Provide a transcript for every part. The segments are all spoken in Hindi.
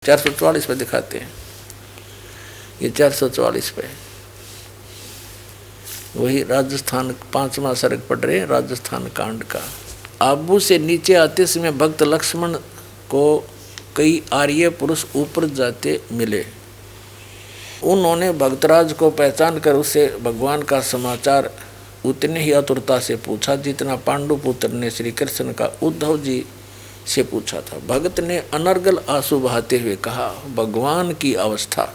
444 पे दिखाते हैं। ये 444 पे वही राजस्थान 5वां सर्ग पढ़ रहे हैं, राजस्थान कांड का। आबू से नीचे आते समय भक्त लक्ष्मण को कई आर्य पुरुष ऊपर जाते मिले। उन्होंने भक्तराज को पहचान कर उससे भगवान का समाचार उतने ही आतुरता से पूछा जितना पांडु पुत्र ने श्री कृष्ण का उद्धव जी से पूछा था। भगत ने अनर्गल आंसू बहाते हुए कहा, भगवान की अवस्था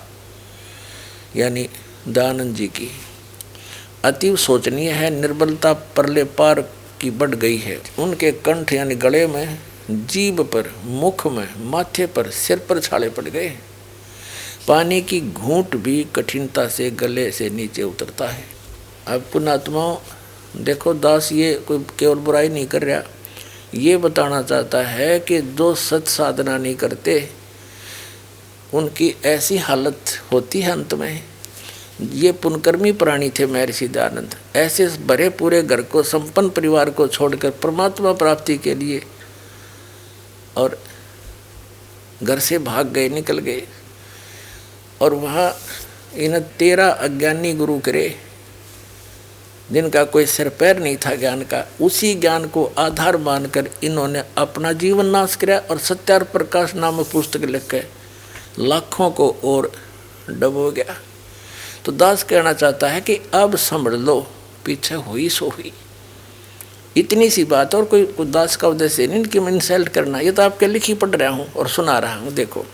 यानी दयानंद जी की अतीव शोचनीय है। निर्बलता परले पार की बढ़ गई है। उनके कंठ यानी गले में, जीभ पर, मुख में, माथे पर, सिर पर छाले पड़ गए। पानी की घूंट भी कठिनता से गले से नीचे उतरता है। अब पुण्यात्माओं देखो, दास ये कोई केवल बुराई नहीं कर रहा, ये बताना चाहता है कि जो सत साधना नहीं करते उनकी ऐसी हालत होती है अंत में। ये पुण्यकर्मी प्राणी थे महर्षि दयानंद। ऐसे भरे पूरे घर को, संपन्न परिवार को छोड़कर परमात्मा प्राप्ति के लिए और घर से भाग गए, निकल गए। और वहाँ इन 13 अज्ञानी गुरु करे जिनका कोई सिर पैर नहीं था ज्ञान का। उसी ज्ञान को आधार मानकर इन्होंने अपना जीवन नाश किया और सत्यार प्रकाश नामक पुस्तक लिख के लाखों को और डुबो गया। तो दास कहना चाहता है कि अब समझ लो, पीछे हुई सो हुई, इतनी सी बात। और कोई दास का उद्देश्य नहीं कि मैं इंसल्ट करना, ये तो आपके लिखी पढ़ रहा हूँ और सुना रहा हूँ। देखो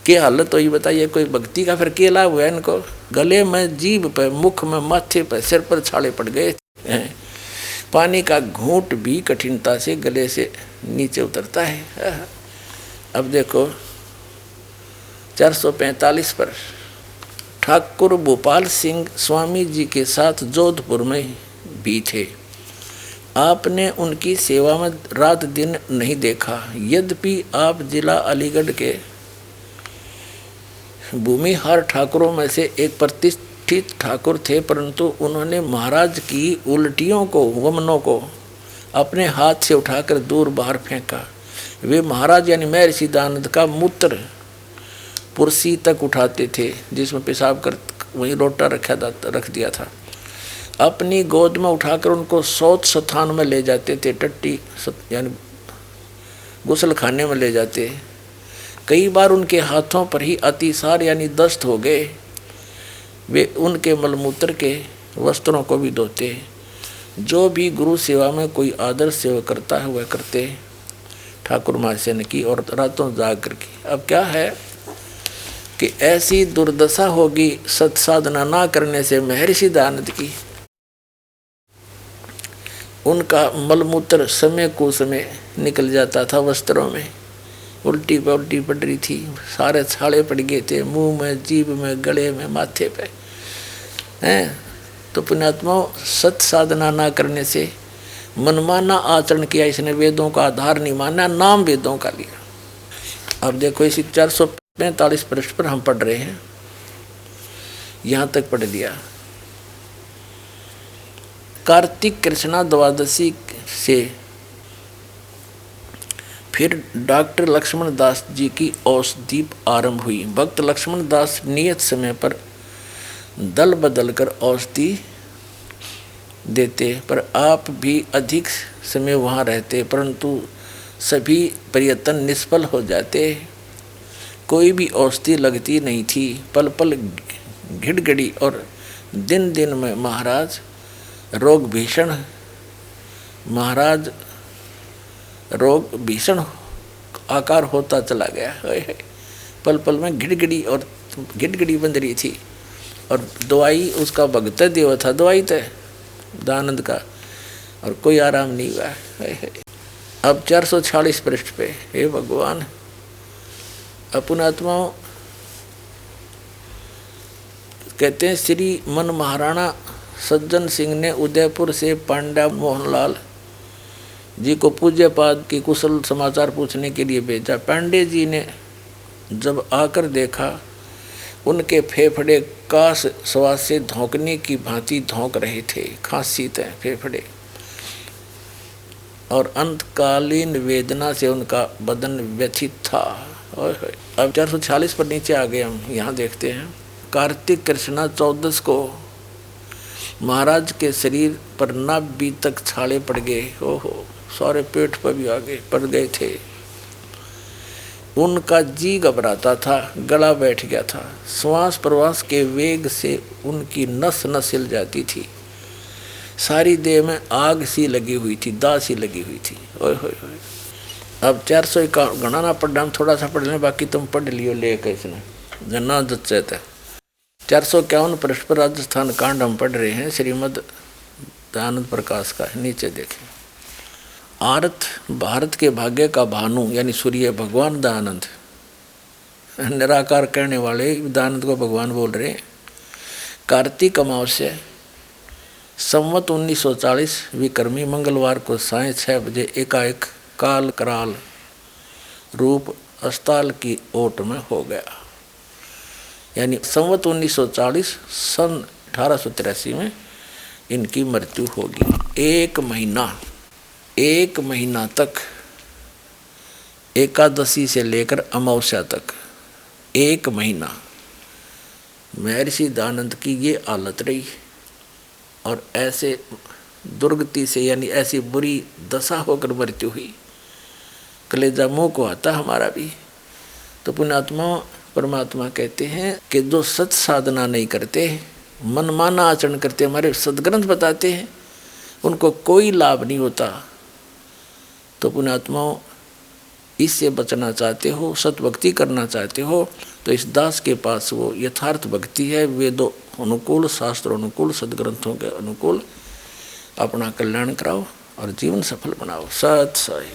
क्या हालत तो ये बताइए, कोई भक्ति का फिर क्या लाभ हुआ इनको। गले में, जीभ पर, मुख में, माथे पर, सिर पर छाले पड़ गए हैं। पानी का घूंट भी कठिनता से गले से नीचे उतरता है। अब देखो 445 पर ठाकुर भोपाल सिंह स्वामी जी के साथ जोधपुर में भी थे। आपने उनकी सेवा में रात दिन नहीं देखा। यद्यपि आप जिला अलीगढ़ के भूमिहार ठाकुरों में से एक प्रतिष्ठित ठाकुर थे, परंतु उन्होंने महाराज की उल्टियों को, वमनों को अपने हाथ से उठाकर दूर बाहर फेंका। वे महाराज यानी महर्षि दयानंद का मूत्र पुरसी तक उठाते थे, जिसमें पेशाब कर वहीं लोटा रख दिया था। अपनी गोद में उठाकर उनको शौच स्थान में ले जाते थे, टट्टी यानी गुसल खाने में ले जाते। कई बार उनके हाथों पर ही अतिसार यानी दस्त हो गए। वे उनके मलमूत्र के वस्त्रों को भी धोते। जो भी गुरु सेवा में कोई आदर सेवा करता है वह करते। ठाकुर महाशय ने की और रातों जाकर की। अब क्या है कि ऐसी दुर्दशा होगी सत्साधना ना करने से महर्षि दयानंद की। उनका मलमूत्र समय को समय निकल जाता था वस्त्रों में। उल्टी पे उल्टी पड़ रही थी, सारे छाले पड़ गए थे मुंह में, जीभ में, गले में, माथे पे हैं। तो पुण्यात्माओं सत साधना ना करने से मनमाना आचरण किया इसने, वेदों का आधार नहीं माना, नाम वेदों का लिया। अब देखो इसी 445 पृष्ठ पर हम पढ़ रहे हैं, यहाँ तक पढ़ लिया। कार्तिक कृष्णा द्वादशी से फिर डॉक्टर लक्ष्मण दास जी की औषधि आरंभ हुई। भक्त लक्ष्मण दास नियत समय पर दल बदल कर औषधि देते, पर आप भी अधिक समय वहाँ रहते, परंतु सभी प्रयत्न निष्फल हो जाते। कोई भी औषधि लगती नहीं थी। पल पल घिड़घड़ी और दिन दिन में महाराज रोग भीषण आकार होता चला गया। पल पल में घिड़घड़ी बन रही थी। और दवाई उसका भगत देव था, दवाई तो दयानंद का, और कोई आराम नहीं हुआ। अब 446 पृष्ठ पे, हे भगवान पुण्यात्माओं कहते हैं श्री मन महाराणा सज्जन सिंह ने उदयपुर से पांड्या मोहनलाल जी को पूज्य पाद की कुशल समाचार पूछने के लिए भेजा। पांडे जी ने जब आकर देखा, उनके फेफड़े काश श्वास से धोंकने की भांति धोंक रहे थे। खांसी थे फेफड़े। और अंतकालीन वेदना से उनका बदन व्यथित था। अब 446 पर नीचे आ गए हम। यहाँ देखते हैं कार्तिक कृष्णा 14 को महाराज के शरीर पर नाभि तक छाले पड़ गए। ओहो, सारे पेट पर भी आगे पड़ गए थे। उनका जी घबराता था, गला बैठ गया था। श्वास प्रवास के वेग से उनकी नस नस हिल जाती थी। सारी देह में आग सी लगी हुई थी, दाह सी लगी हुई थी। ओए होए होए। अब 400 का गणना पढ़ रहा, हम थोड़ा सा पढ़ लें, बाकी तुम पढ़ लियो ले कैसे जना जत। 451 पृष्ठ पर राजस्थान कांड हम पढ़ रहे हैं, श्रीमद दयानंद प्रकाश का। नीचे देखें, आरत भारत के भाग्य का भानु यानी सूर्य भगवान दयानंद, निराकार कहने वाले दयानंद को भगवान बोल रहे हैं। कार्तिक अमावस्या संवत 1940 विक्रमी मंगलवार को साय 6 बजे एकाएक काल कराल रूप अस्ताल की ओट में हो गया। यानी संवत 1940 सन 1883 में इनकी मृत्यु होगी। एक महीना तक, एकादशी से लेकर अमावस्या तक 1 महीना महर्षि दयानंद की ये हालत रही। और ऐसे दुर्गति से यानी ऐसी बुरी दशा होकर मृत्यु हुई। कलेजा मुँह को आता हमारा भी। तो पुण्यात्मा परमात्मा कहते हैं कि जो सत साधना नहीं करते, मनमाना आचरण करते, हमारे सदग्रंथ बताते हैं, उनको कोई लाभ नहीं होता। तो पुण्यात्माओं, इससे बचना चाहते हो, सतभक्ति करना चाहते हो, तो इस दास के पास वो यथार्थ भक्ति है। वेदों अनुकूल, शास्त्र अनुकूल, सदग्रंथों के अनुकूल अपना कल्याण कराओ और जीवन सफल बनाओ। सत साई।